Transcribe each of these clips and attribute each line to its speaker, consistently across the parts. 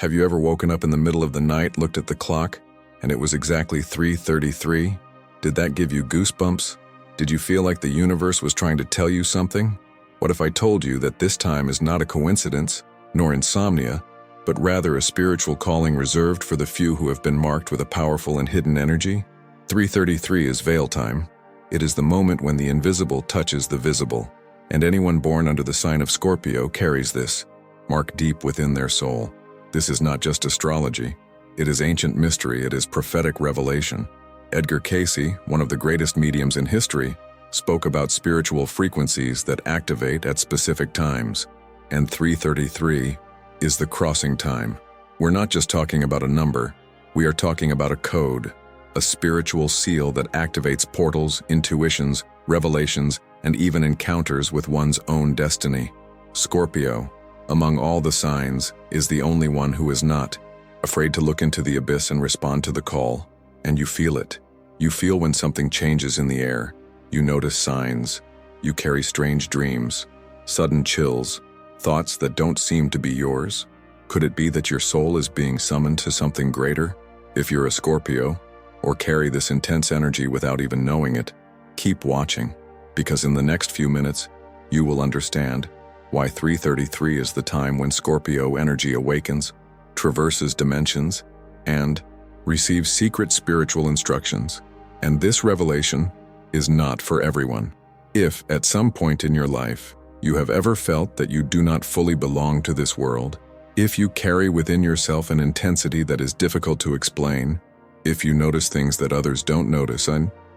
Speaker 1: Have you ever woken up in the middle of the night, looked at the clock, and it was exactly 3:33? Did that give you goosebumps? Did you feel like the universe was trying to tell you something? What if I told you that this time is not a coincidence, nor insomnia, but rather a spiritual calling reserved for the few who have been marked with a powerful and hidden energy? 3:33 is veil time. It is the moment when the invisible touches the visible, and anyone born under the sign of Scorpio carries this, marked deep within their soul. This is not just astrology. It is ancient mystery. It is prophetic revelation. Edgar Cayce, one of the greatest mediums in history, spoke about spiritual frequencies that activate at specific times, and 3:33 is the crossing time. We're not just talking about a number, we are talking about a code, a spiritual seal that activates portals, intuitions, revelations, and even encounters with one's own destiny. Scorpio, among all the signs, is the only one who is not afraid to look into the abyss and respond to the call. And you feel it. You feel when something changes in the air. You notice signs. You carry strange dreams, sudden chills, thoughts that don't seem to be yours. Could it be that your soul is being summoned to something greater? If you're a Scorpio, or carry this intense energy without even knowing it, keep watching, because in the next few minutes, you will understand why 3:33 is the time when Scorpio energy awakens, traverses dimensions, and receives secret spiritual instructions. And this revelation is not for everyone. If, at some point in your life, you have ever felt that you do not fully belong to this world, if you carry within yourself an intensity that is difficult to explain, if you notice things that others don't notice,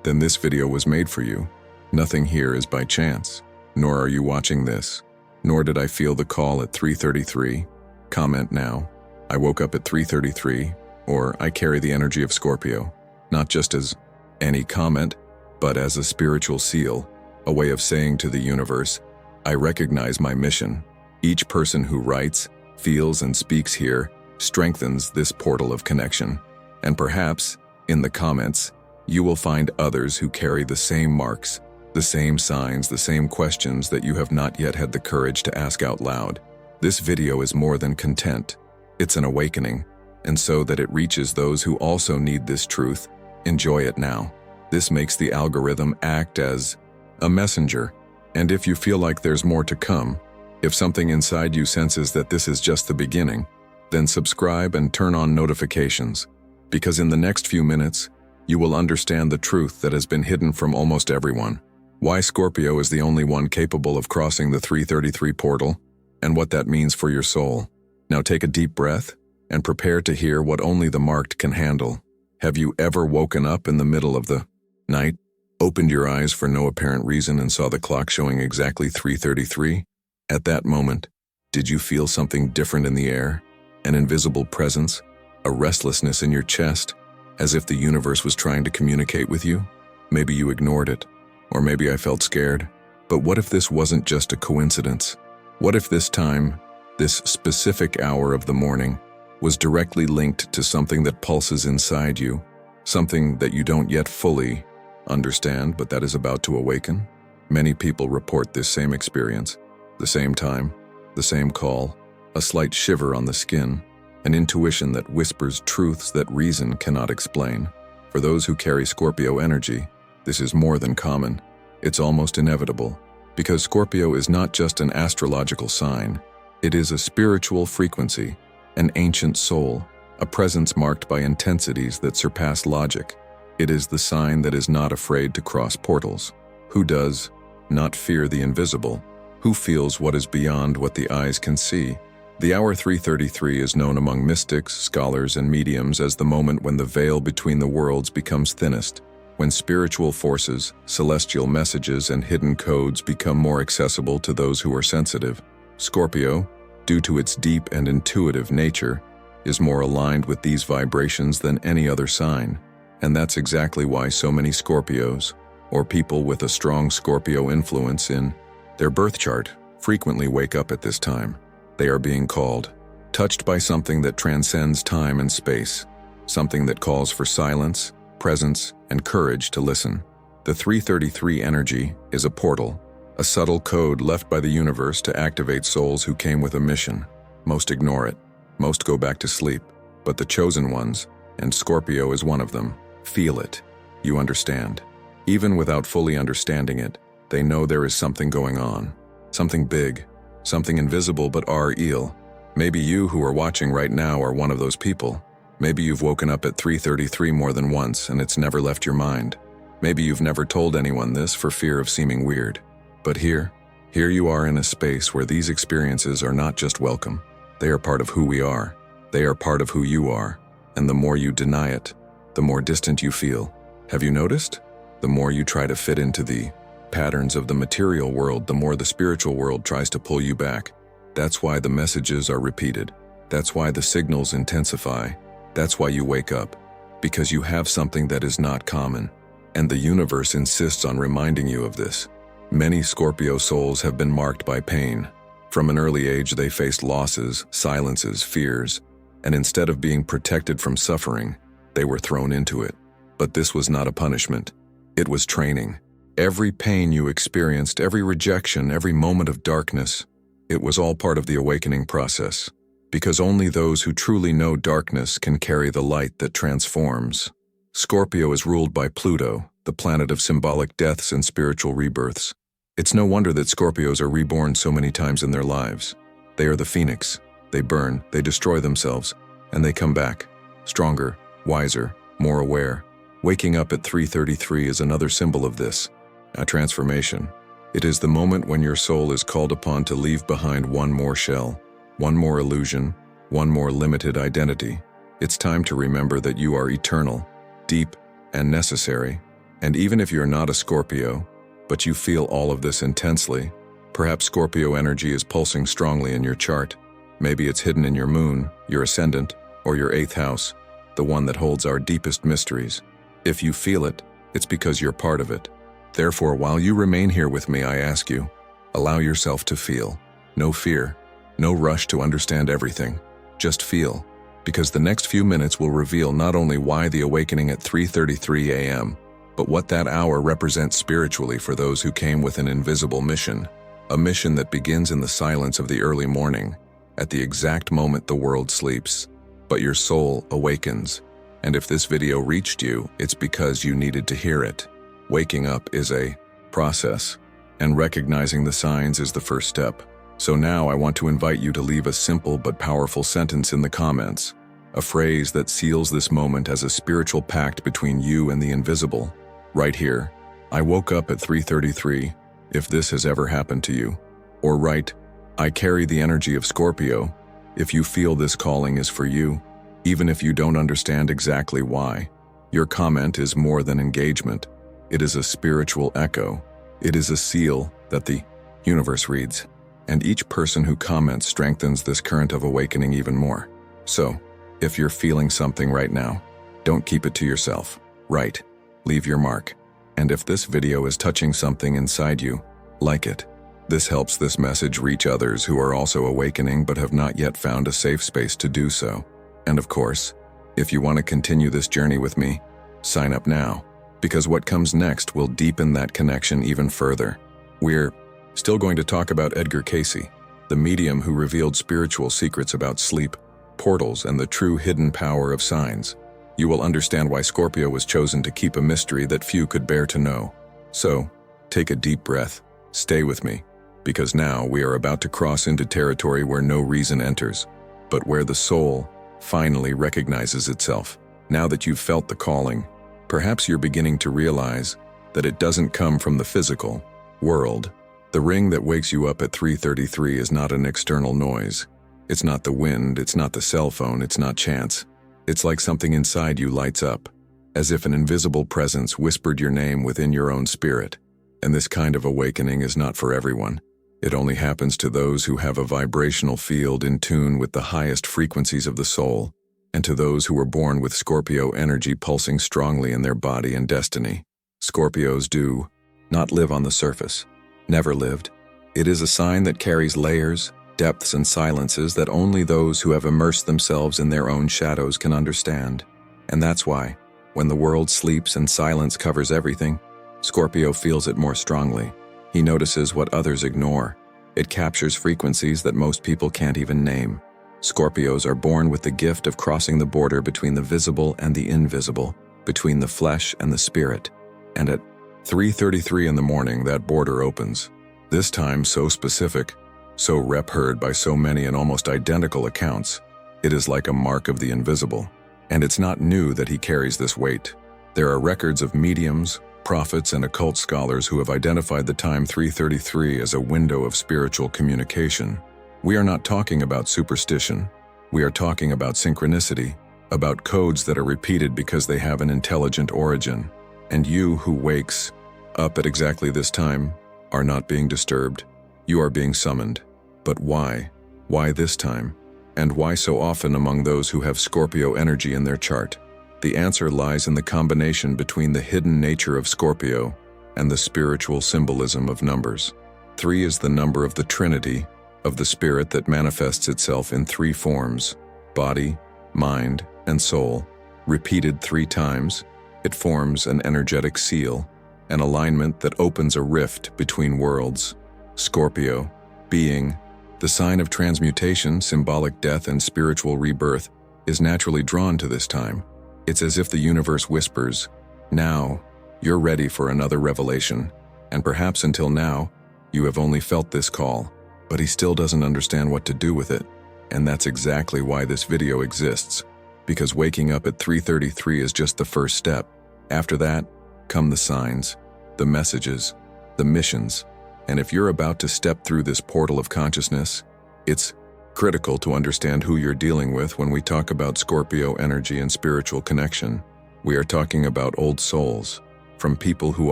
Speaker 1: then this video was made for you. Nothing here is by chance, nor are you watching this. Nor did I feel the call at 3:33. Comment now. I woke up at 3:33, or I carry the energy of Scorpio, not just as any comment, but as a spiritual seal, a way of saying to the universe, I recognize my mission. Each person who writes, feels, and speaks here strengthens this portal of connection. And perhaps, in the comments, you will find others who carry the same marks, the same signs, the same questions that you have not yet had the courage to ask out loud. This video is more than content. It's an awakening, and so that it reaches those who also need this truth, enjoy it now. This makes the algorithm act as a messenger, and if you feel like there's more to come, if something inside you senses that this is just the beginning, then subscribe and turn on notifications, because in the next few minutes, you will understand the truth that has been hidden from almost everyone. Why Scorpio is the only one capable of crossing the 3:33 portal, and what that means for your soul. Now take a deep breath, and prepare to hear what only the marked can handle. Have you ever woken up in the middle of the night, opened your eyes for no apparent reason and saw the clock showing exactly 3:33? At that moment, did you feel something different in the air? An invisible presence? A restlessness in your chest? As if the universe was trying to communicate with you? Maybe you ignored it. Or maybe I felt scared. But what if this wasn't just a coincidence? What if this time, this specific hour of the morning, was directly linked to something that pulses inside you, something that you don't yet fully understand, but that is about to awaken? Many people report this same experience, the same time, the same call, a slight shiver on the skin, an intuition that whispers truths that reason cannot explain. For those who carry Scorpio energy, this is more than common. It's almost inevitable, because Scorpio is not just an astrological sign. It is a spiritual frequency, an ancient soul, a presence marked by intensities that surpass logic. It is the sign that is not afraid to cross portals. Who does not fear the invisible? Who feels what is beyond what the eyes can see? The hour 3:33 is known among mystics, scholars, and mediums as the moment when the veil between the worlds becomes thinnest, when spiritual forces, celestial messages, and hidden codes become more accessible to those who are sensitive. Scorpio, due to its deep and intuitive nature, is more aligned with these vibrations than any other sign. And that's exactly why so many Scorpios, or people with a strong Scorpio influence in their birth chart, frequently wake up at this time. They are being called, touched by something that transcends time and space, something that calls for silence, presence, and courage to listen. The 3:33 energy is a portal, a subtle code left by the universe to activate souls who came with a mission. Most ignore it. Most go back to sleep, but the chosen ones, and Scorpio is one of them, feel it. You understand. Even without fully understanding it, they know there is something going on. Something big, something invisible but real. Maybe you who are watching right now are one of those people. Maybe you've woken up at 3:33 more than once and it's never left your mind. Maybe you've never told anyone this for fear of seeming weird. But here you are in a space where these experiences are not just welcome. They are part of who we are. They are part of who you are. And the more you deny it, the more distant you feel. Have you noticed? The more you try to fit into the patterns of the material world, the more the spiritual world tries to pull you back. That's why the messages are repeated. That's why the signals intensify. That's why you wake up. Because you have something that is not common. And the universe insists on reminding you of this. Many Scorpio souls have been marked by pain. From an early age, they faced losses, silences, fears, and instead of being protected from suffering, they were thrown into it. But this was not a punishment. It was training. Every pain you experienced, every rejection, every moment of darkness, it was all part of the awakening process. Because only those who truly know darkness can carry the light that transforms. Scorpio is ruled by Pluto, the planet of symbolic deaths and spiritual rebirths. It's no wonder that Scorpios are reborn so many times in their lives. They are the phoenix. They burn, they destroy themselves, and they come back, stronger, wiser, more aware. Waking up at 3:33 is another symbol of this, a transformation. It is the moment when your soul is called upon to leave behind one more shell, one more illusion, one more limited identity. It's time to remember that you are eternal, deep, and necessary. And even if you're not a Scorpio, but you feel all of this intensely, perhaps Scorpio energy is pulsing strongly in your chart. Maybe it's hidden in your moon, your ascendant, or your 8th house, the one that holds our deepest mysteries. If you feel it, it's because you're part of it. Therefore, while you remain here with me, I ask you, allow yourself to feel. No fear, no rush to understand everything. Just feel, because the next few minutes will reveal not only why the awakening at 3:33 a.m., but what that hour represents spiritually for those who came with an invisible mission. A mission that begins in the silence of the early morning, at the exact moment the world sleeps. But your soul awakens. And if this video reached you, it's because you needed to hear it. Waking up is a process, and recognizing the signs is the first step. So now I want to invite you to leave a simple but powerful sentence in the comments, a phrase that seals this moment as a spiritual pact between you and the invisible. Right here, I woke up at 3:33, if this has ever happened to you. Or write, I carry the energy of Scorpio, if you feel this calling is for you, even if you don't understand exactly why. Your comment is more than engagement. It is a spiritual echo. It is a seal that the universe reads. And each person who comments strengthens this current of awakening even more. So, if you're feeling something right now, don't keep it to yourself. Write, leave your mark. And if this video is touching something inside you, like it. This helps this message reach others who are also awakening but have not yet found a safe space to do so. And of course, if you want to continue this journey with me, sign up now, because what comes next will deepen that connection even further. We're still going to talk about Edgar Cayce, the medium who revealed spiritual secrets about sleep, portals, and the true hidden power of signs. You will understand why Scorpio was chosen to keep a mystery that few could bear to know. So, take a deep breath, stay with me, because now we are about to cross into territory where no reason enters, but where the soul finally recognizes itself. Now that you've felt the calling, perhaps you're beginning to realize that it doesn't come from the physical world. The ring that wakes you up at 3:33 is not an external noise. It's not the wind, it's not the cell phone, it's not chance. It's like something inside you lights up, as if an invisible presence whispered your name within your own spirit. And this kind of awakening is not for everyone. It only happens to those who have a vibrational field in tune with the highest frequencies of the soul, and to those who were born with Scorpio energy pulsing strongly in their body and destiny. Scorpios do not live on the surface. Never lived. It is a sign that carries layers, depths, and silences that only those who have immersed themselves in their own shadows can understand. And that's why, when the world sleeps and silence covers everything, Scorpio feels it more strongly. He notices what others ignore. It captures frequencies that most people can't even name. Scorpios are born with the gift of crossing the border between the visible and the invisible, between the flesh and the spirit. And at 3:33 in the morning, that border opens. This time so specific, so heard by so many and almost identical accounts. It is like a mark of the invisible. And it's not new that he carries this weight. There are records of mediums, prophets, and occult scholars who have identified the time 3:33 as a window of spiritual communication. We are not talking about superstition. We are talking about synchronicity, about codes that are repeated because they have an intelligent origin. And you who wakes up at exactly this time are not being disturbed. You are being summoned. But why? Why this time? And why so often among those who have Scorpio energy in their chart? The answer lies in the combination between the hidden nature of Scorpio and the spiritual symbolism of numbers. 3 is the number of the Trinity, of the spirit that manifests itself in 3 forms: body, mind, and soul. Repeated 3 times, it forms an energetic seal, an alignment that opens a rift between worlds. Scorpio, being the sign of transmutation, symbolic death, and spiritual rebirth, is naturally drawn to this time. It's as if the universe whispers, "Now, you're ready for another revelation." And perhaps until now, you have only felt this call, but he still doesn't understand what to do with it. And that's exactly why this video exists. Because waking up at 3:33 is just the first step. After that, come the signs, the messages, the missions. And if you're about to step through this portal of consciousness, it's critical to understand who you're dealing with when we talk about Scorpio energy and spiritual connection. We are talking about old souls, from people who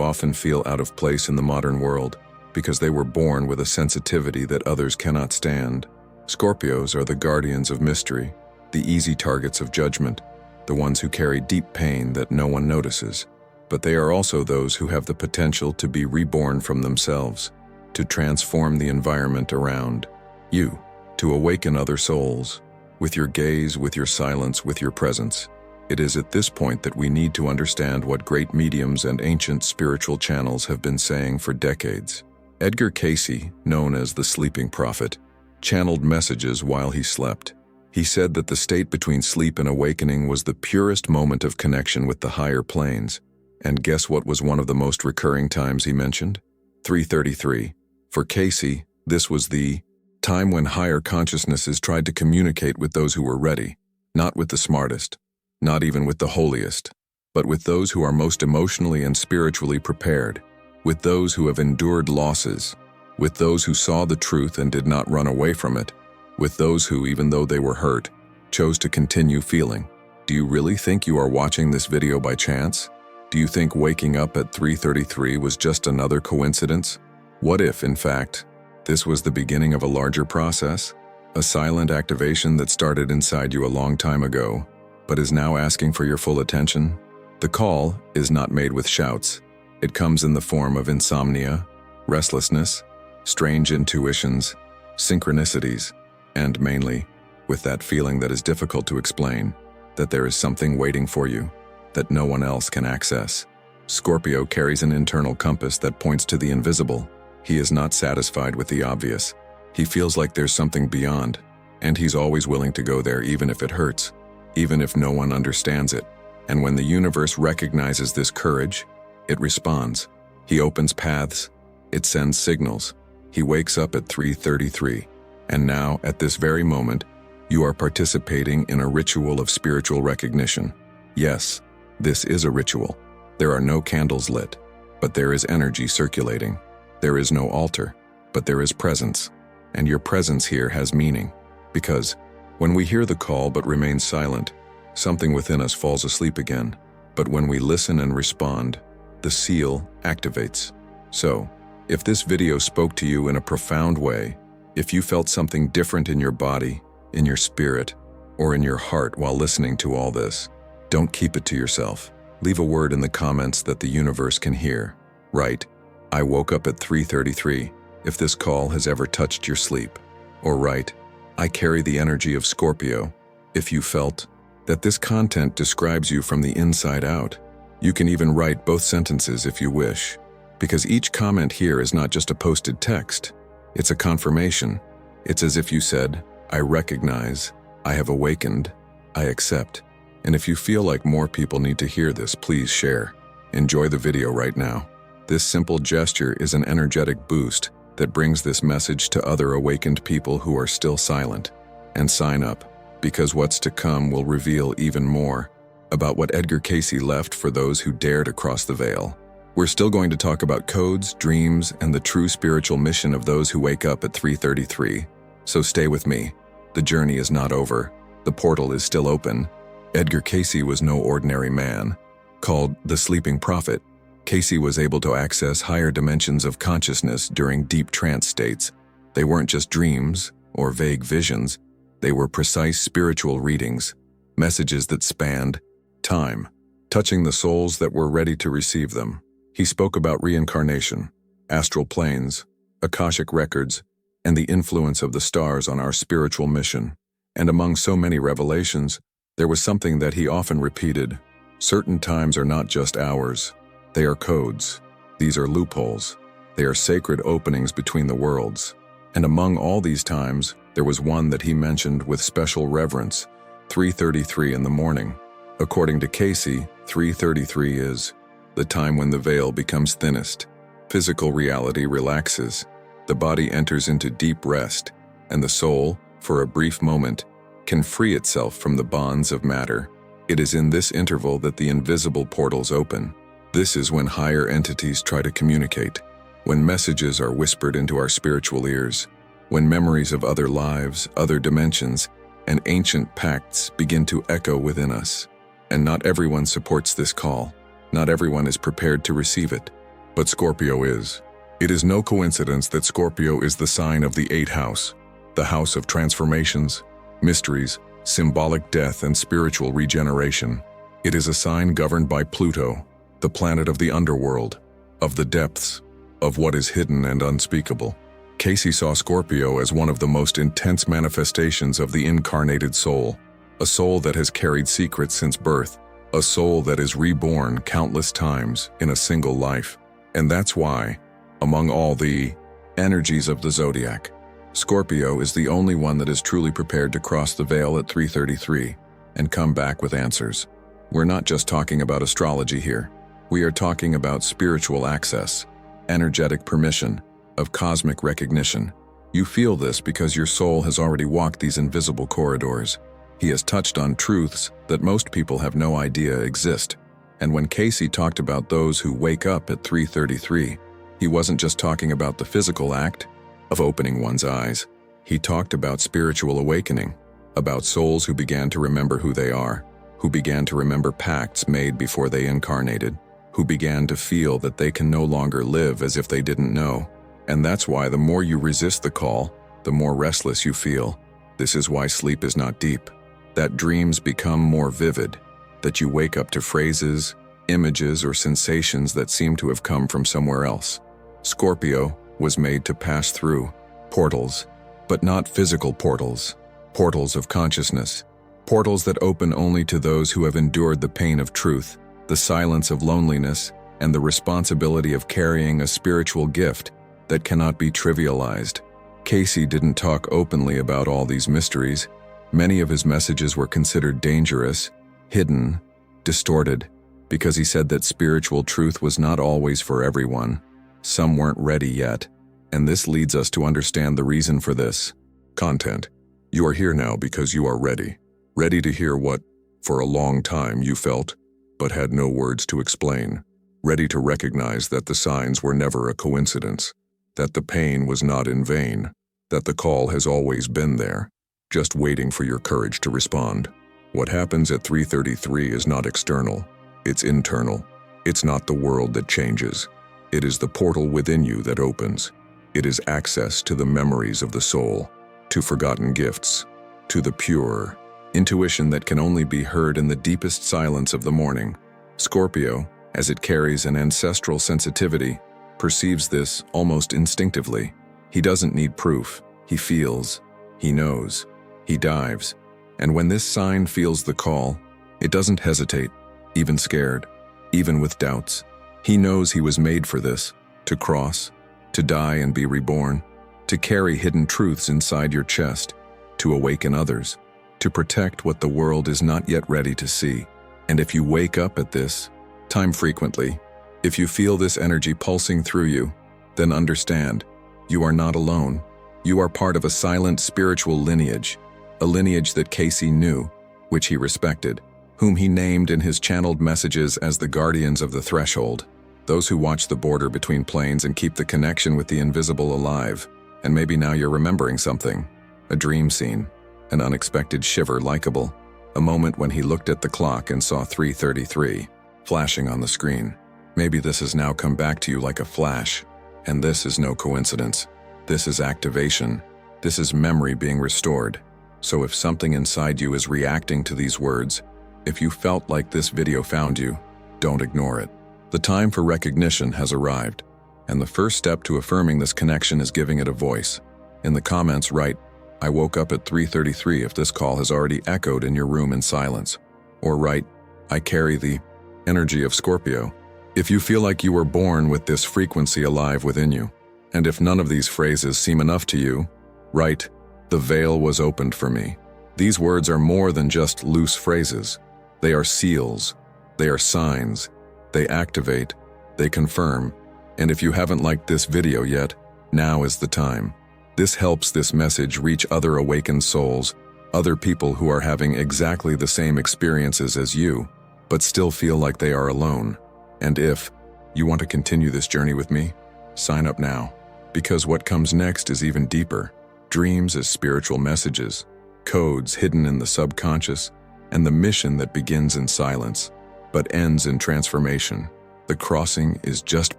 Speaker 1: often feel out of place in the modern world because they were born with a sensitivity that others cannot stand. Scorpios are the guardians of mystery, the easy targets of judgment, the ones who carry deep pain that no one notices. But they are also those who have the potential to be reborn from themselves, to transform the environment around you, to awaken other souls, with your gaze, with your silence, with your presence. It is at this point that we need to understand what great mediums and ancient spiritual channels have been saying for decades. Edgar Cayce, known as the sleeping prophet, channeled messages while he slept. He said that the state between sleep and awakening was the purest moment of connection with the higher planes. And guess what was one of the most recurring times he mentioned? 3:33. For Cayce, this was the time when higher consciousnesses tried to communicate with those who were ready, not with the smartest, not even with the holiest, but with those who are most emotionally and spiritually prepared, with those who have endured losses, with those who saw the truth and did not run away from it, with those who, even though they were hurt, chose to continue feeling. Do you really think you are watching this video by chance? Do you think waking up at 3:33 was just another coincidence? What if, in fact, this was the beginning of a larger process? A silent activation that started inside you a long time ago, but is now asking for your full attention? The call is not made with shouts. It comes in the form of insomnia, restlessness, strange intuitions, synchronicities, and mainly, with that feeling that is difficult to explain, that there is something waiting for you, that no one else can access. Scorpio carries an internal compass that points to the invisible. He is not satisfied with the obvious. He feels like there's something beyond, and he's always willing to go there even if it hurts, even if no one understands it. And when the universe recognizes this courage, it responds. He opens paths. It sends signals. He wakes up at 3:33. And now, at this very moment, you are participating in a ritual of spiritual recognition. Yes, this is a ritual. There are no candles lit, but there is energy circulating. There is no altar, but there is presence. And your presence here has meaning. Because when we hear the call but remain silent, something within us falls asleep again. But when we listen and respond, the seal activates. So, if this video spoke to you in a profound way, if you felt something different in your body, in your spirit, or in your heart while listening to all this, don't keep it to yourself. Leave a word in the comments that the universe can hear. Write, "I woke up at 3:33, if this call has ever touched your sleep." Or write, "I carry the energy of Scorpio," if you felt that this content describes you from the inside out. You can even write both sentences if you wish, because each comment here is not just a posted text. It's a confirmation. It's as if you said, "I recognize," I have awakened. I accept. And if you feel like more people need to hear this, please share. Enjoy the video right now. This simple gesture is an energetic boost that brings this message to other awakened people who are still silent. And sign up, because what's to come will reveal even more about what Edgar Cayce left for those who dare to cross the veil. We're still going to talk about codes, dreams, and the true spiritual mission of those who wake up at 3:33. So stay with me. The journey is not over. The portal is still open. Edgar Cayce was no ordinary man. Called the sleeping prophet, Cayce was able to access higher dimensions of consciousness during deep trance states. They weren't just dreams or vague visions. They were precise spiritual readings, messages that spanned time, touching the souls that were ready to receive them. He spoke about reincarnation, astral planes, Akashic records, and the influence of the stars on our spiritual mission. And among so many revelations, there was something that he often repeated. Certain times are not just hours. They are codes. These are loopholes. They are sacred openings between the worlds. And among all these times, there was one that he mentioned with special reverence, 3:33 in the morning. According to Cayce, 3:33 is the time when the veil becomes thinnest. Physical reality relaxes. The body enters into deep rest, and the soul, for a brief moment, can free itself from the bonds of matter. It is in this interval that the invisible portals open. This is when higher entities try to communicate, when messages are whispered into our spiritual ears, when memories of other lives, other dimensions, and ancient pacts begin to echo within us. And not everyone supports this call. Not everyone is prepared to receive it. But Scorpio is. It is no coincidence that Scorpio is the sign of the 8th house, the house of transformations, mysteries, symbolic death, and spiritual regeneration. It is a sign governed by Pluto, the planet of the underworld, of the depths, of what is hidden and unspeakable. Cayce saw Scorpio as one of the most intense manifestations of the incarnated soul, a soul that has carried secrets since birth, a soul that is reborn countless times in a single life. And that's why, among all the energies of the zodiac, Scorpio is the only one that is truly prepared to cross the veil at 3:33 and come back with answers. We're not just talking about astrology here. We are talking about spiritual access, energetic permission, of cosmic recognition. You feel this because your soul has already walked these invisible corridors. He has touched on truths that most people have no idea exist. And when Cayce talked about those who wake up at 3:33, he wasn't just talking about the physical act of opening one's eyes. He talked about spiritual awakening, about souls who began to remember who they are, who began to remember pacts made before they incarnated, who began to feel that they can no longer live as if they didn't know. And that's why the more you resist the call, the more restless you feel. This is why sleep is not deep, that dreams become more vivid, that you wake up to phrases, images, or sensations that seem to have come from somewhere else. Scorpio was made to pass through portals, but not physical portals, portals of consciousness, portals that open only to those who have endured the pain of truth, the silence of loneliness, and the responsibility of carrying a spiritual gift that cannot be trivialized. Cayce didn't talk openly about all these mysteries. Many of his messages were considered dangerous, hidden, distorted, because he said that spiritual truth was not always for everyone. Some weren't ready yet, and this leads us to understand the reason for this. Content. You are here now because you are ready. Ready to hear what, for a long time, you felt, but had no words to explain. Ready to recognize that the signs were never a coincidence, that the pain was not in vain, that the call has always been there, just waiting for your courage to respond. What happens at 3:33 is not external, it's internal. It's not the world that changes. It is the portal within you that opens. It is access to the memories of the soul, to forgotten gifts, to the pure intuition that can only be heard in the deepest silence of the morning. Scorpio, as it carries an ancestral sensitivity, perceives this almost instinctively. He doesn't need proof. He feels. He knows. He dives. And when this sign feels the call, it doesn't hesitate, even scared, even with doubts. He knows he was made for this, to cross, to die and be reborn, to carry hidden truths inside your chest, to awaken others, to protect what the world is not yet ready to see. And if you wake up at this time frequently, if you feel this energy pulsing through you, then understand, you are not alone. You are part of a silent spiritual lineage, a lineage that Cayce knew, which he respected, whom he named in his channeled messages as the guardians of the threshold, those who watch the border between planes and keep the connection with the invisible alive. And maybe now you're remembering something, a dream scene, an unexpected shiver likable, a moment when he looked at the clock and saw 3:33 flashing on the screen. Maybe this has now come back to you like a flash, and this is no coincidence. This is activation. This is memory being restored. So if something inside you is reacting to these words, if you felt like this video found you, don't ignore it. The time for recognition has arrived, and the first step to affirming this connection is giving it a voice. In the comments, write, "I woke up at 3:33" if this call has already echoed in your room in silence. Or write, "I carry the energy of Scorpio" if you feel like you were born with this frequency alive within you. And if none of these phrases seem enough to you, write, "The veil was opened for me." These words are more than just loose phrases. They are seals. They are signs. They activate. They confirm. And if you haven't liked this video yet, now is the time. This helps this message reach other awakened souls, other people who are having exactly the same experiences as you, but still feel like they are alone. And if you want to continue this journey with me, sign up now, because what comes next is even deeper. Dreams as spiritual messages, codes hidden in the subconscious, and the mission that begins in silence, but ends in transformation. The crossing is just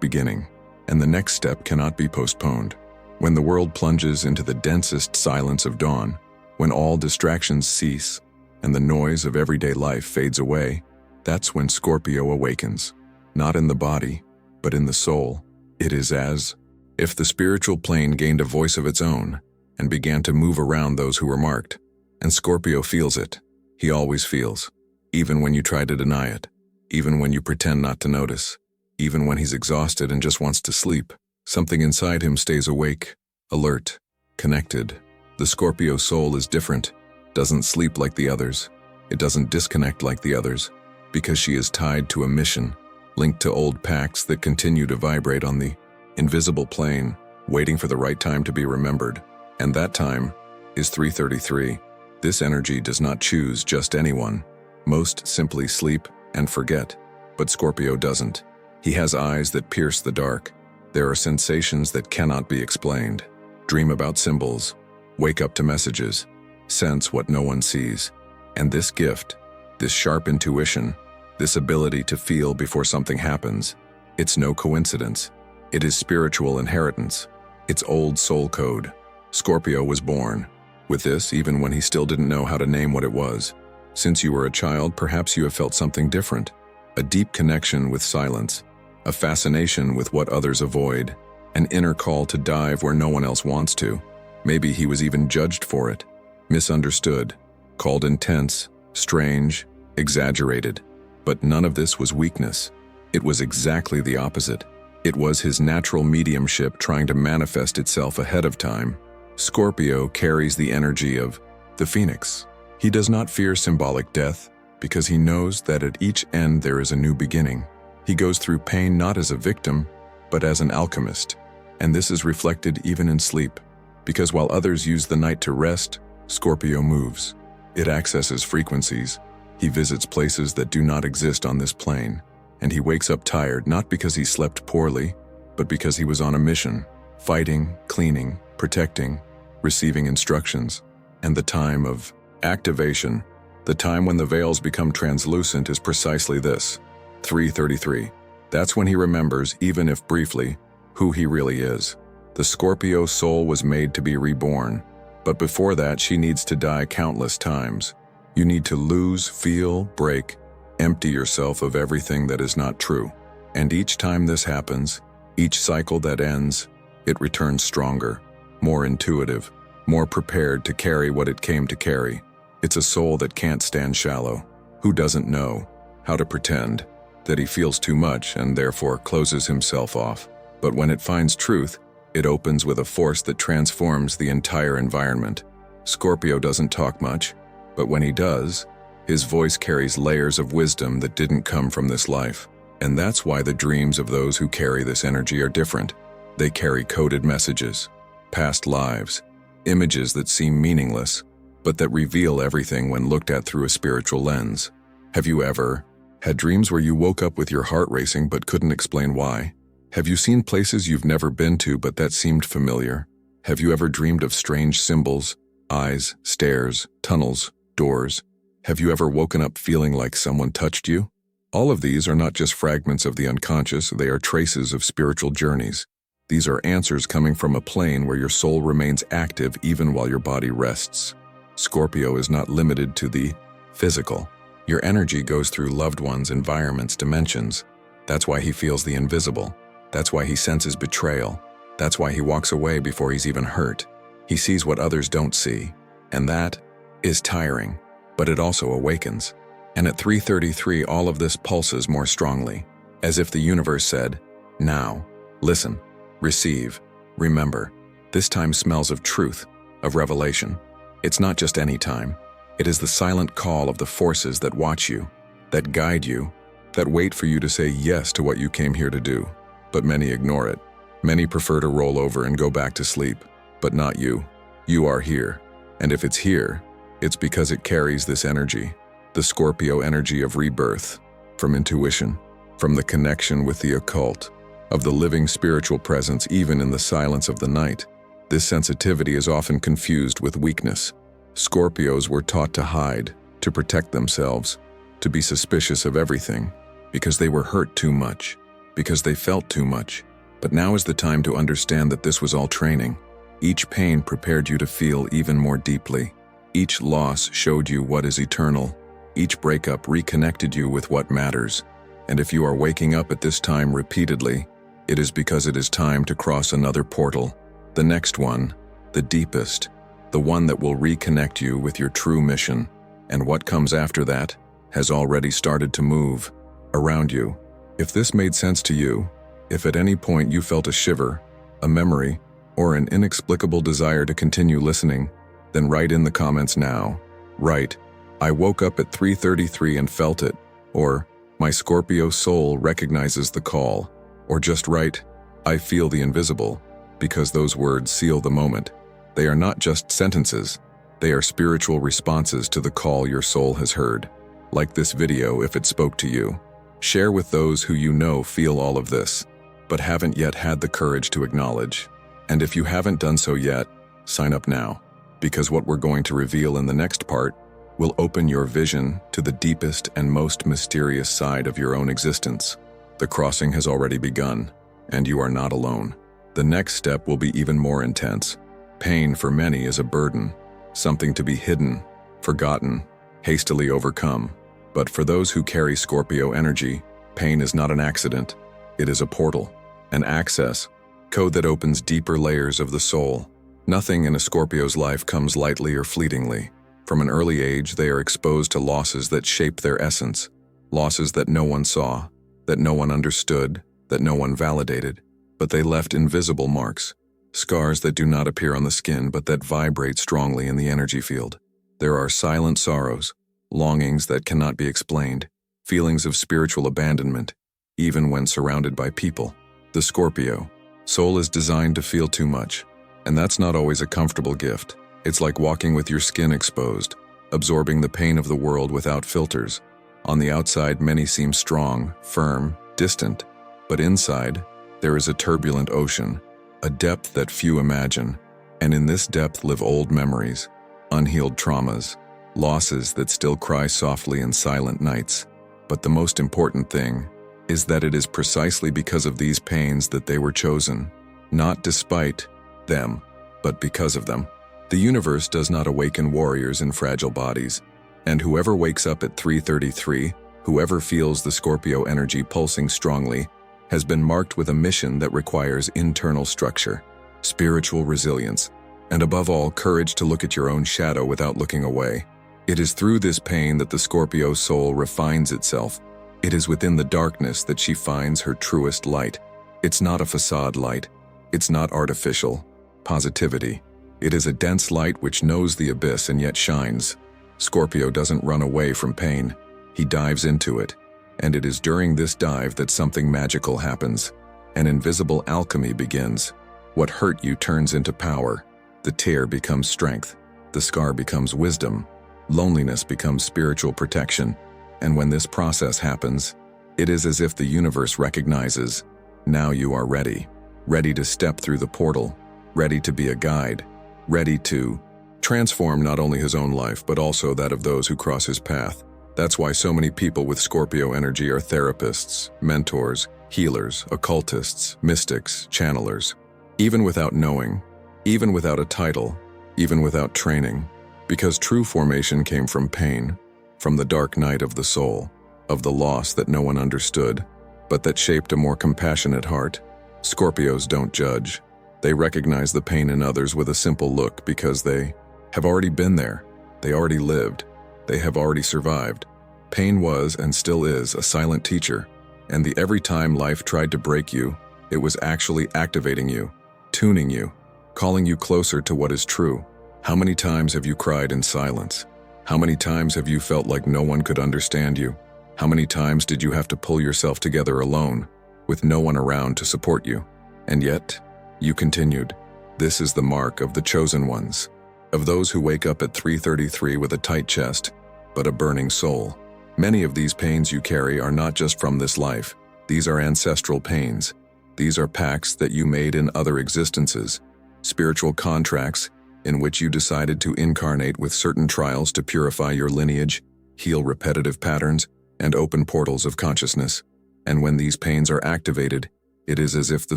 Speaker 1: beginning, and the next step cannot be postponed. When the world plunges into the densest silence of dawn, when all distractions cease, and the noise of everyday life fades away, that's when Scorpio awakens. Not in the body, but in the soul. It is as if the spiritual plane gained a voice of its own and began to move around those who were marked. And Scorpio feels it. He always feels, even when you try to deny it, even when you pretend not to notice, even when he's exhausted and just wants to sleep. Something inside him stays awake, alert, connected. The Scorpio soul is different, doesn't sleep like the others. It doesn't disconnect like the others, because she is tied to a mission, linked to old pacts that continue to vibrate on the invisible plane, waiting for the right time to be remembered. And that time is 3:33. This energy does not choose just anyone. Most simply sleep and forget, but Scorpio doesn't. He has eyes that pierce the dark. There are sensations that cannot be explained. Dream about symbols, wake up to messages, sense what no one sees. And this gift, this sharp intuition, this ability to feel before something happens, it's no coincidence. It is spiritual inheritance. It's old soul code. Scorpio was born with this even when he still didn't know how to name what it was. Since you were a child, perhaps you have felt something different. A deep connection with silence, a fascination with what others avoid, an inner call to dive where no one else wants to. Maybe he was even judged for it, misunderstood, called intense, strange, exaggerated. But none of this was weakness. It was exactly the opposite. It was his natural mediumship trying to manifest itself ahead of time. Scorpio carries the energy of the phoenix. He does not fear symbolic death because he knows that at each end there is a new beginning. He goes through pain not as a victim, but as an alchemist. And this is reflected even in sleep, because while others use the night to rest, Scorpio moves. It accesses frequencies. He visits places that do not exist on this plane, and he wakes up tired not because he slept poorly, but because he was on a mission, fighting, cleaning, protecting, receiving instructions. And the time of activation, the time when the veils become translucent, is precisely this, 3:33. That's when he remembers, even if briefly, who he really is. The Scorpio soul was made to be reborn, but before that she needs to die countless times. You need to lose, feel, break, empty yourself of everything that is not true. And each time this happens, each cycle that ends, it returns stronger, more intuitive, more prepared to carry what it came to carry. It's a soul that can't stand shallow, who doesn't know how to pretend that he feels too much and therefore closes himself off. But when it finds truth, it opens with a force that transforms the entire environment. Scorpio doesn't talk much. But when he does, his voice carries layers of wisdom that didn't come from this life. And that's why the dreams of those who carry this energy are different. They carry coded messages, past lives, images that seem meaningless, but that reveal everything when looked at through a spiritual lens. Have you ever had dreams where you woke up with your heart racing but couldn't explain why? Have you seen places you've never been to but that seemed familiar? Have you ever dreamed of strange symbols, eyes, stairs, tunnels, doors? Have you ever woken up feeling like someone touched you? All of these are not just fragments of the unconscious, they are traces of spiritual journeys. These are answers coming from a plane where your soul remains active even while your body rests. Scorpio is not limited to the physical. Your energy goes through loved ones, environments, dimensions. That's why he feels the invisible. That's why he senses betrayal. That's why he walks away before he's even hurt. He sees what others don't see. And that is tiring, but it also awakens. And at 3:33, all of this pulses more strongly, as if the universe said, now, listen, receive, remember. This time smells of truth, of revelation. It's not just any time. It is the silent call of the forces that watch you, that guide you, that wait for you to say yes to what you came here to do. But many ignore it. Many prefer to roll over and go back to sleep. But not you. You are here. And if it's here, it's because it carries this energy, the Scorpio energy of rebirth, from intuition, from the connection with the occult, of the living spiritual presence even in the silence of the night. This sensitivity is often confused with weakness. Scorpios were taught to hide, to protect themselves, to be suspicious of everything, because they were hurt too much, because they felt too much. But now is the time to understand that this was all training. Each pain prepared you to feel even more deeply. Each loss showed you what is eternal. Each breakup reconnected you with what matters. And if you are waking up at this time repeatedly, it is because it is time to cross another portal. The next one, the deepest, the one that will reconnect you with your true mission. And what comes after that has already started to move around you. If this made sense to you, if at any point you felt a shiver, a memory, or an inexplicable desire to continue listening, then write in the comments now. Write, I woke up at 3:33 and felt it, or my Scorpio soul recognizes the call, or just write, I feel the invisible, because those words seal the moment. They are not just sentences, they are spiritual responses to the call your soul has heard. Like this video if it spoke to you. Share with those who you know feel all of this, but haven't yet had the courage to acknowledge. And if you haven't done so yet, sign up now, because what we're going to reveal in the next part will open your vision to the deepest and most mysterious side of your own existence. The crossing has already begun, and you are not alone. The next step will be even more intense. Pain for many is a burden, something to be hidden, forgotten, hastily overcome. But for those who carry Scorpio energy, pain is not an accident. It is a portal, an access, code that opens deeper layers of the soul. Nothing in a Scorpio's life comes lightly or fleetingly. From an early age, they are exposed to losses that shape their essence, losses that no one saw, that no one understood, that no one validated, but they left invisible marks, scars that do not appear on the skin but that vibrate strongly in the energy field. There are silent sorrows, longings that cannot be explained, feelings of spiritual abandonment, even when surrounded by people. The Scorpio soul is designed to feel too much, and that's not always a comfortable gift. It's like walking with your skin exposed, absorbing the pain of the world without filters. On the outside, many seem strong, firm, distant, but inside, there is a turbulent ocean, a depth that few imagine, and in this depth live old memories, unhealed traumas, losses that still cry softly in silent nights. But the most important thing is that it is precisely because of these pains that they were chosen, not despite them, but because of them. The universe does not awaken warriors in fragile bodies, and whoever wakes up at 3:33, whoever feels the Scorpio energy pulsing strongly, has been marked with a mission that requires internal structure, spiritual resilience, and above all, courage to look at your own shadow without looking away. It is through this pain that the Scorpio soul refines itself. It is within the darkness that she finds her truest light. It's not a facade light. It's not artificial positivity. It is a dense light which knows the abyss and yet shines. Scorpio doesn't run away from pain. He dives into it. And it is during this dive that something magical happens. An invisible alchemy begins. What hurt you turns into power. The tear becomes strength. The scar becomes wisdom. Loneliness becomes spiritual protection. And when this process happens, it is as if the universe recognizes, now you are ready. Ready to step through the portal. Ready to be a guide. Ready to transform not only his own life, but also that of those who cross his path. That's why so many people with Scorpio energy are therapists, mentors, healers, occultists, mystics, channelers. Even without knowing, even without a title, even without training. Because true formation came from pain, from the dark night of the soul, of the loss that no one understood, but that shaped a more compassionate heart. Scorpios don't judge. They recognize the pain in others with a simple look because they have already been there. They already lived. They have already survived. Pain was and still is a silent teacher, and every time life tried to break you, it was actually activating you, tuning you, calling you closer to what is true. How many times have you cried in silence? How many times have you felt like no one could understand you? How many times did you have to pull yourself together alone, with no one around to support you? And yet, you continued. This is the mark of the chosen ones, of those who wake up at 3:33 with a tight chest, but a burning soul. Many of these pains you carry are not just from this life. These are ancestral pains. These are pacts that you made in other existences, spiritual contracts in which you decided to incarnate with certain trials to purify your lineage, heal repetitive patterns, and open portals of consciousness. And when these pains are activated, it is as if the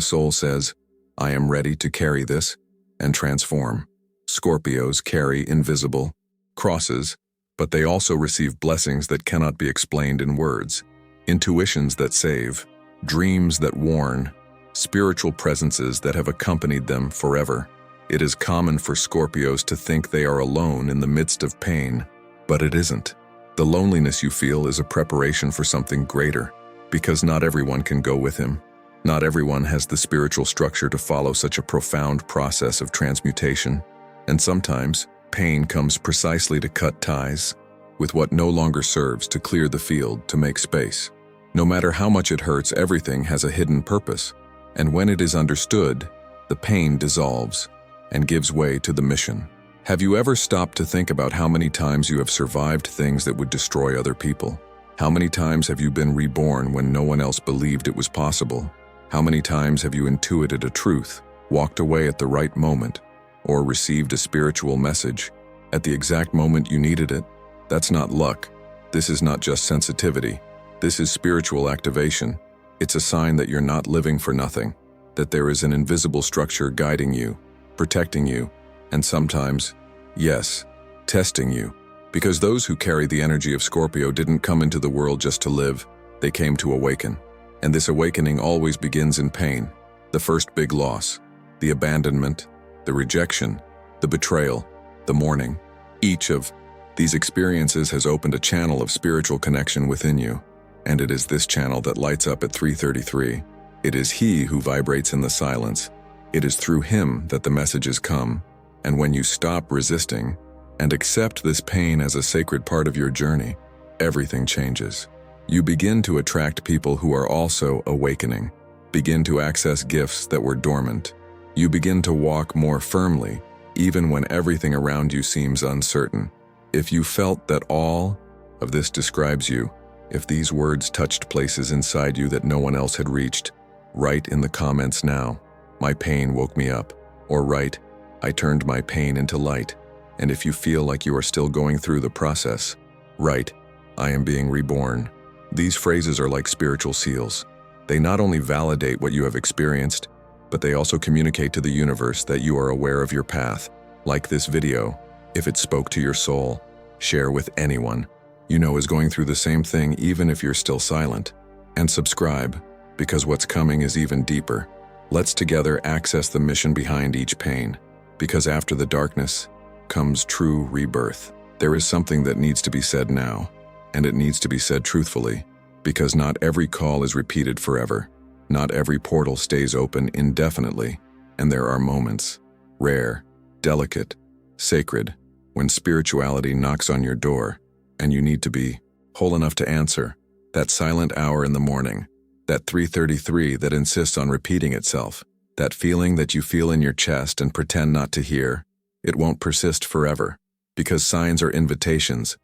Speaker 1: soul says, I am ready to carry this and transform. Scorpios carry invisible crosses, but they also receive blessings that cannot be explained in words, intuitions that save, dreams that warn, spiritual presences that have accompanied them forever. It is common for Scorpios to think they are alone in the midst of pain, but it isn't. The loneliness you feel is a preparation for something greater, because not everyone can go with him. Not everyone has the spiritual structure to follow such a profound process of transmutation. And sometimes, pain comes precisely to cut ties with what no longer serves, to clear the field, to make space. No matter how much it hurts, everything has a hidden purpose. And when it is understood, the pain dissolves and gives way to the mission. Have you ever stopped to think about how many times you have survived things that would destroy other people? How many times have you been reborn when no one else believed it was possible? How many times have you intuited a truth, walked away at the right moment, or received a spiritual message at the exact moment you needed it? That's not luck. This is not just sensitivity. This is spiritual activation. It's a sign that you're not living for nothing, that there is an invisible structure guiding you, protecting you, and sometimes, yes, testing you. Because those who carry the energy of Scorpio didn't come into the world just to live, they came to awaken. And this awakening always begins in pain. The first big loss, the abandonment, the rejection, the betrayal, the mourning. Each of these experiences has opened a channel of spiritual connection within you, and it is this channel that lights up at 3:33. It is he who vibrates in the silence. It is through him that the messages come, and when you stop resisting and accept this pain as a sacred part of your journey, everything changes. You begin to attract people who are also awakening, begin to access gifts that were dormant. You begin to walk more firmly, even when everything around you seems uncertain. If you felt that all of this describes you, if these words touched places inside you that no one else had reached, write in the comments now, my pain woke me up, or write, I turned my pain into light. And if you feel like you are still going through the process, write, I am being reborn. These phrases are like spiritual seals. They not only validate what you have experienced, but they also communicate to the universe that you are aware of your path. Like this video, if it spoke to your soul, share with anyone you know is going through the same thing, even if you're still silent. And subscribe, because what's coming is even deeper. Let's together access the mission behind each pain, because after the darkness comes true rebirth. There is something that needs to be said now, and it needs to be said truthfully, because not every call is repeated forever. Not every portal stays open indefinitely, and there are moments, rare, delicate, sacred, when spirituality knocks on your door, and you need to be whole enough to answer, that silent hour in the morning, that 3:33 that insists on repeating itself, that feeling that you feel in your chest and pretend not to hear, it won't persist forever, because signs are invitations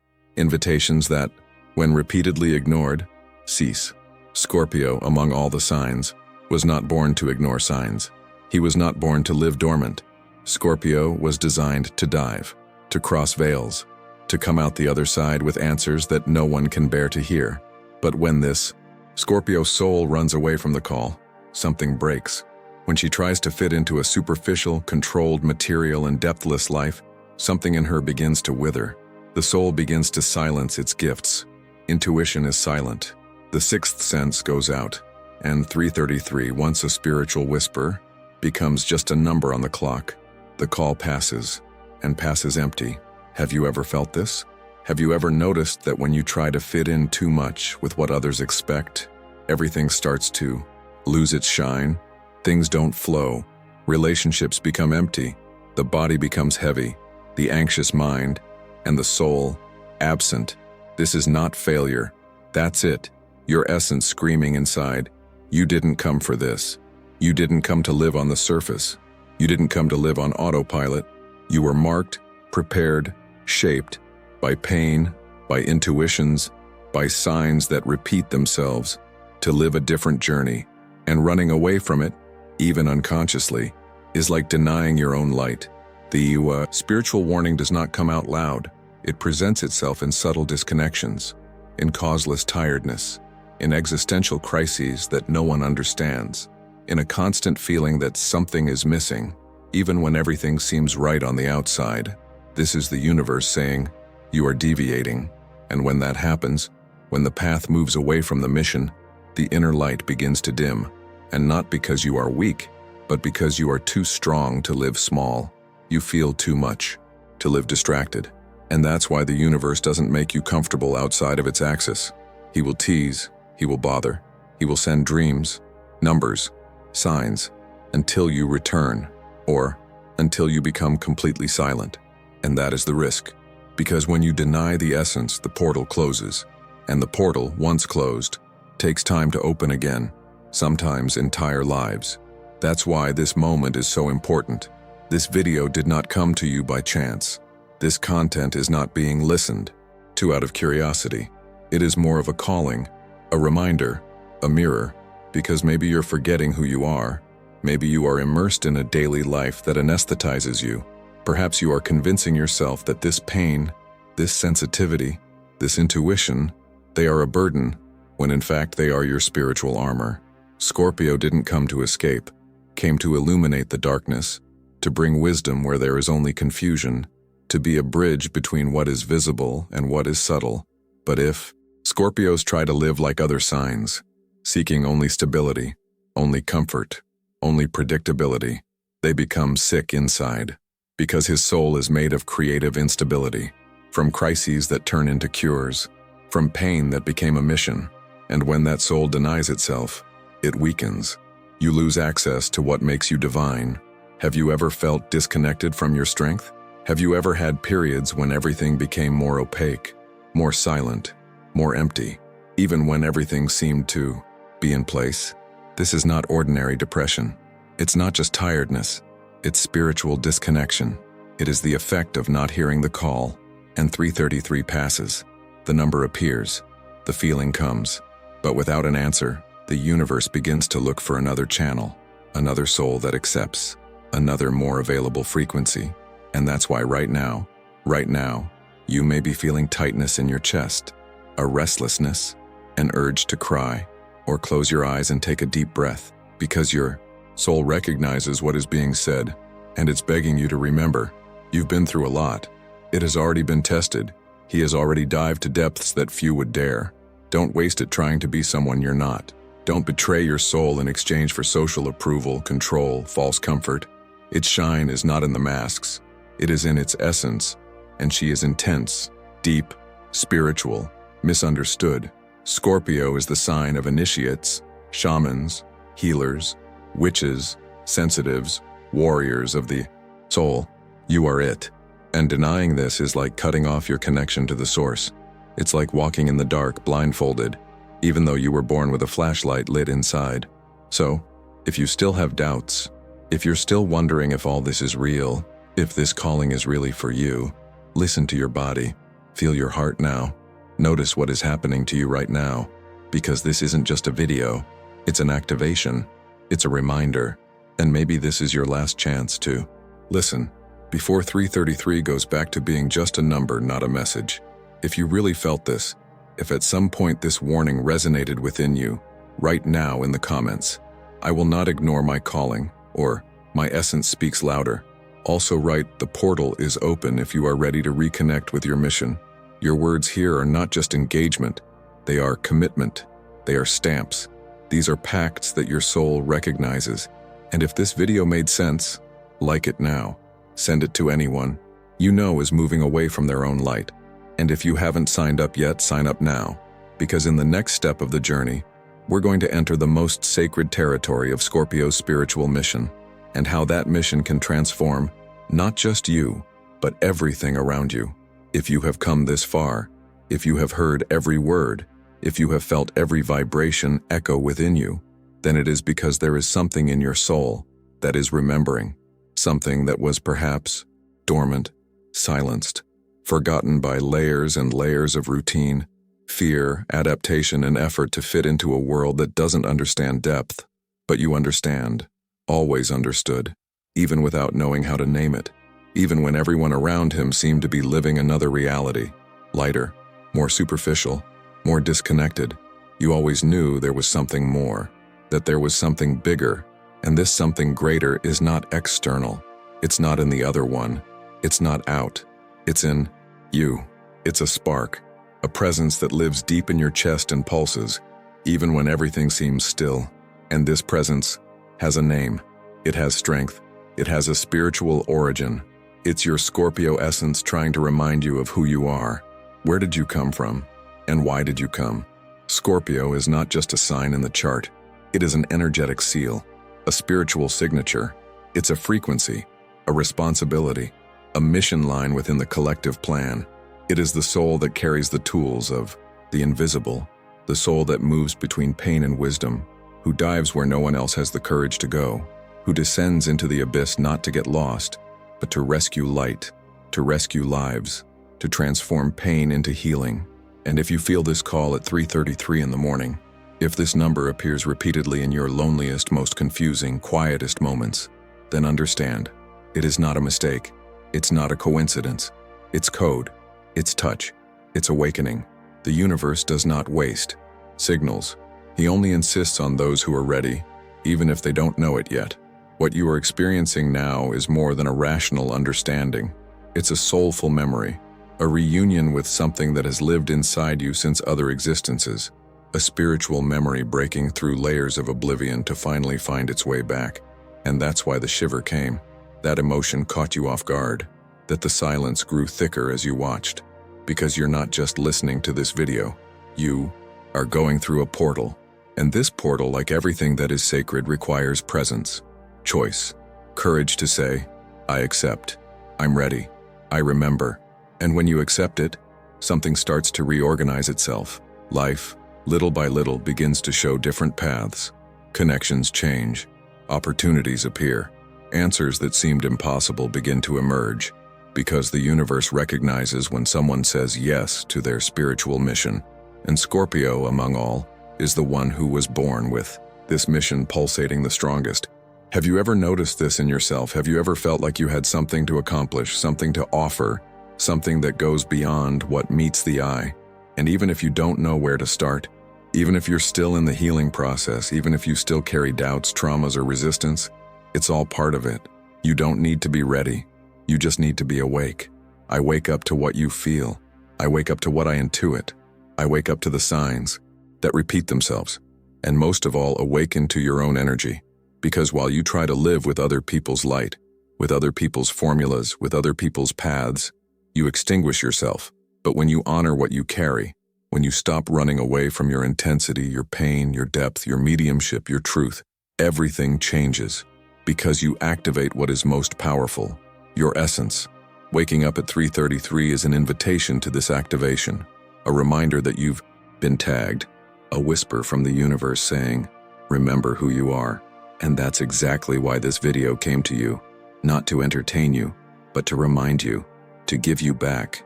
Speaker 1: that, when repeatedly ignored, cease. Scorpio, among all the signs, was not born to ignore signs. He was not born to live dormant. Scorpio was designed to dive, to cross veils, to come out the other side with answers that no one can bear to hear. But when this Scorpio soul runs away from the call, something breaks. When she tries to fit into a superficial, controlled, material, and depthless life, something in her begins to wither. The soul begins to silence its gifts. Intuition is silent. The sixth sense goes out, and 3:33, once a spiritual whisper, becomes just a number on the clock. The call passes, and passes empty. Have you ever felt this? Have you ever noticed that when you try to fit in too much with what others expect, everything starts to lose its shine? Things don't flow. Relationships become empty. The body becomes heavy, the anxious mind, and the soul absent. This is not failure. That's it. Your essence screaming inside. You didn't come for this. You didn't come to live on the surface. You didn't come to live on autopilot. You were marked, prepared, shaped by pain, by intuitions, by signs that repeat themselves, to live a different journey. And running away from it, even unconsciously, is like denying your own light. The spiritual warning does not come out loud. It presents itself in subtle disconnections, in causeless tiredness, in existential crises that no one understands, in a constant feeling that something is missing, even when everything seems right on the outside. This is the universe saying, you are deviating. And when that happens, when the path moves away from the mission, the inner light begins to dim. And not because you are weak, but because you are too strong to live small. You feel too much to live distracted. And that's why the universe doesn't make you comfortable outside of its axis. He will tease, he will bother, he will send dreams, numbers, signs, until you return, or until you become completely silent. And that is the risk. Because when you deny the essence, the portal closes. And the portal, once closed, takes time to open again, sometimes entire lives. That's why this moment is so important. This video did not come to you by chance. This content is not being listened to out of curiosity. It is more of a calling, a reminder, a mirror, because maybe you're forgetting who you are. Maybe you are immersed in a daily life that anesthetizes you. Perhaps you are convincing yourself that this pain, this sensitivity, this intuition, they are a burden, when in fact they are your spiritual armor. Scorpio didn't come to escape, came to illuminate the darkness, to bring wisdom where there is only confusion, to be a bridge between what is visible and what is subtle. But if Scorpios try to live like other signs, seeking only stability, only comfort, only predictability, they become sick inside, because his soul is made of creative instability, from crises that turn into cures, from pain that became a mission. And when that soul denies itself, it weakens. You lose access to what makes you divine. Have you ever felt disconnected from your strength? Have you ever had periods when everything became more opaque, more silent, more empty, even when everything seemed to be in place? This is not ordinary depression. It's not just tiredness. It's spiritual disconnection. It is the effect of not hearing the call. And 3:33 passes. The number appears. The feeling comes. But without an answer, the universe begins to look for another channel, another soul that accepts, another more available frequency. And that's why right now, you may be feeling tightness in your chest, a restlessness, an urge to cry, or close your eyes and take a deep breath, because your soul recognizes what is being said, and it's begging you to remember. You've been through a lot. It has already been tested. He has already dived to depths that few would dare. Don't waste it trying to be someone you're not. Don't betray your soul in exchange for social approval, control, false comfort. Its shine is not in the masks. It is in its essence, and she is intense, deep, spiritual, misunderstood. Scorpio is the sign of initiates, shamans, healers, witches, sensitives, warriors of the soul. You are it. And denying this is like cutting off your connection to the source. It's like walking in the dark, blindfolded, even though you were born with a flashlight lit inside. So, if you still have doubts, if you're still wondering if all this is real, if this calling is really for you, listen to your body. Feel your heart now. Notice what is happening to you right now, because this isn't just a video. It's an activation. It's a reminder. And maybe this is your last chance to listen before 333 goes back to being just a number, not a message. If you really felt this, if at some point this warning resonated within you, write now in the comments, "I will not ignore my calling," or "My essence speaks louder." Also write, "The portal is open," if you are ready to reconnect with your mission. Your words here are not just engagement, they are commitment. They are stamps. These are pacts that your soul recognizes. And if this video made sense, like it now. Send it to anyone you know is moving away from their own light. And if you haven't signed up yet, sign up now. Because in the next step of the journey, we're going to enter the most sacred territory of Scorpio's spiritual mission, and how that mission can transform not just you, but everything around you. If you have come this far, if you have heard every word, if you have felt every vibration echo within you, then it is because there is something in your soul that is remembering, something that was perhaps dormant, silenced, forgotten by layers and layers of routine, fear, adaptation, and effort to fit into a world that doesn't understand depth. But you understand, always understood, even without knowing how to name it, even when everyone around him seemed to be living another reality, lighter, more superficial, more disconnected. You always knew there was something more, that there was something bigger, and this something greater is not external. It's not in the other one. It's not out. It's in you. It's a spark, a presence that lives deep in your chest and pulses, even when everything seems still. And this presence has a name. It has strength. It has a spiritual origin. It's your Scorpio essence trying to remind you of who you are. Where did you come from? And why did you come? Scorpio is not just a sign in the chart. It is an energetic seal, a spiritual signature. It's a frequency, a responsibility, a mission line within the collective plan. It is the soul that carries the tools of the invisible, the soul that moves between pain and wisdom, who dives where no one else has the courage to go, who descends into the abyss not to get lost, but to rescue light, to rescue lives, to transform pain into healing. And if you feel this call at 3:33 in the morning, if this number appears repeatedly in your loneliest, most confusing, quietest moments, then understand, it is not a mistake. It's not a coincidence. It's code. It's touch. It's awakening. The universe does not waste signals. He only insists on those who are ready, even if they don't know it yet. What you are experiencing now is more than a rational understanding. It's a soulful memory, a reunion with something that has lived inside you since other existences, a spiritual memory breaking through layers of oblivion to finally find its way back. And that's why the shiver came. That emotion caught you off guard, that the silence grew thicker as you watched. Because you're not just listening to this video, you are going through a portal. And this portal, like everything that is sacred, requires presence, choice, courage to say, "I accept, I'm ready, I remember." And when you accept it, something starts to reorganize itself. Life, little by little, begins to show different paths. Connections change, opportunities appear, answers that seemed impossible begin to emerge, because the universe recognizes when someone says yes to their spiritual mission. And Scorpio, among all, is the one who was born with this mission pulsating the strongest. Have you ever noticed this in yourself? Have you ever felt like you had something to accomplish, something to offer, something that goes beyond what meets the eye? And even if you don't know where to start, even if you're still in the healing process, even if you still carry doubts, traumas, or resistance, it's all part of it. You don't need to be ready. You just need to be awake. I wake up to what you feel. I wake up to what I intuit. I wake up to the signs that repeat themselves. And most of all, awaken to your own energy. Because while you try to live with other people's light, with other people's formulas, with other people's paths, you extinguish yourself. But when you honor what you carry, when you stop running away from your intensity, your pain, your depth, your mediumship, your truth, everything changes. Because you activate what is most powerful, your essence. Waking up at 3:33 is an invitation to this activation, a reminder that you've been tagged, a whisper from the universe saying, remember who you are. And that's exactly why this video came to you, not to entertain you, but to remind you, to give you back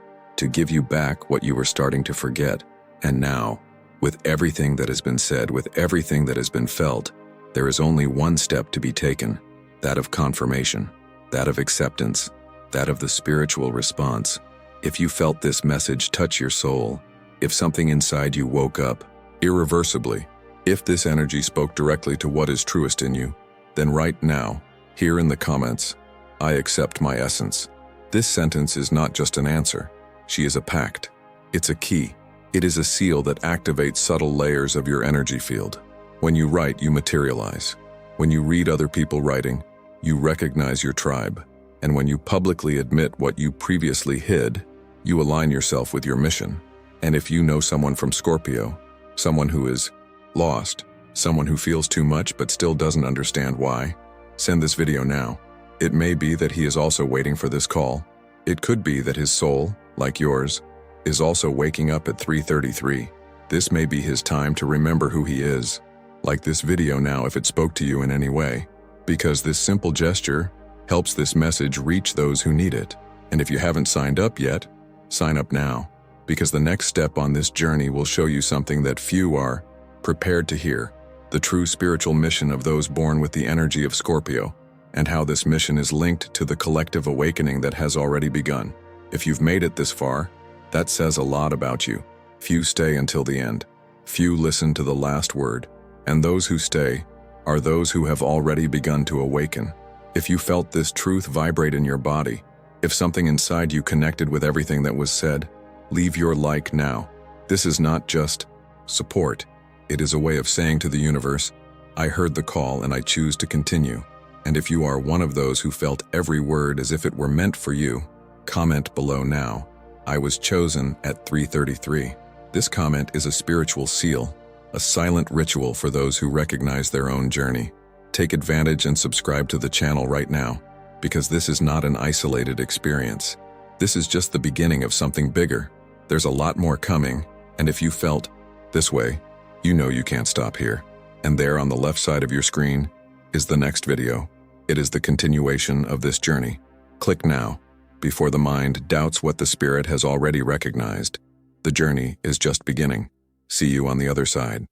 Speaker 1: what you were starting to forget. And now, with everything that has been said, with everything that has been felt, there is only one step to be taken, that of confirmation, that of acceptance, that of the spiritual response. If you felt this message touch your soul, if something inside you woke up, irreversibly, if this energy spoke directly to what is truest in you, then right now, here in the comments, I accept my essence. This sentence is not just an answer. She is a pact. It's a key. It is a seal that activates subtle layers of your energy field. When you write, you materialize. When you read other people writing, you recognize your tribe. And when you publicly admit what you previously hid, you align yourself with your mission. And if you know someone from Scorpio, someone who is lost, someone who feels too much but still doesn't understand why, send this video now. It may be that he is also waiting for this call. It could be that his soul, like yours, is also waking up at 3:33. This may be his time to remember who he is. Like this video now if it spoke to you in any way, because this simple gesture helps this message reach those who need it. And if you haven't signed up yet, sign up now, because the next step on this journey will show you something that few are prepared to hear, the true spiritual mission of those born with the energy of Scorpio, and how this mission is linked to the collective awakening that has already begun. If you've made it this far, that says a lot about you. Few stay until the end. Few listen to the last word. And those who stay are those who have already begun to awaken. If you felt this truth vibrate in your body, if something inside you connected with everything that was said, leave your like now. This is not just support. It is a way of saying to the universe, I heard the call and I choose to continue. And if you are one of those who felt every word as if it were meant for you, comment below now. I was chosen at 3:33. This comment is a spiritual seal, a silent ritual for those who recognize their own journey. Take advantage and subscribe to the channel right now, because this is not an isolated experience. This is just the beginning of something bigger. There's a lot more coming, and if you felt this way, you know you can't stop here. And there on the left side of your screen is the next video. It is the continuation of this journey. Click now, before the mind doubts what the spirit has already recognized. The journey is just beginning. See you on the other side.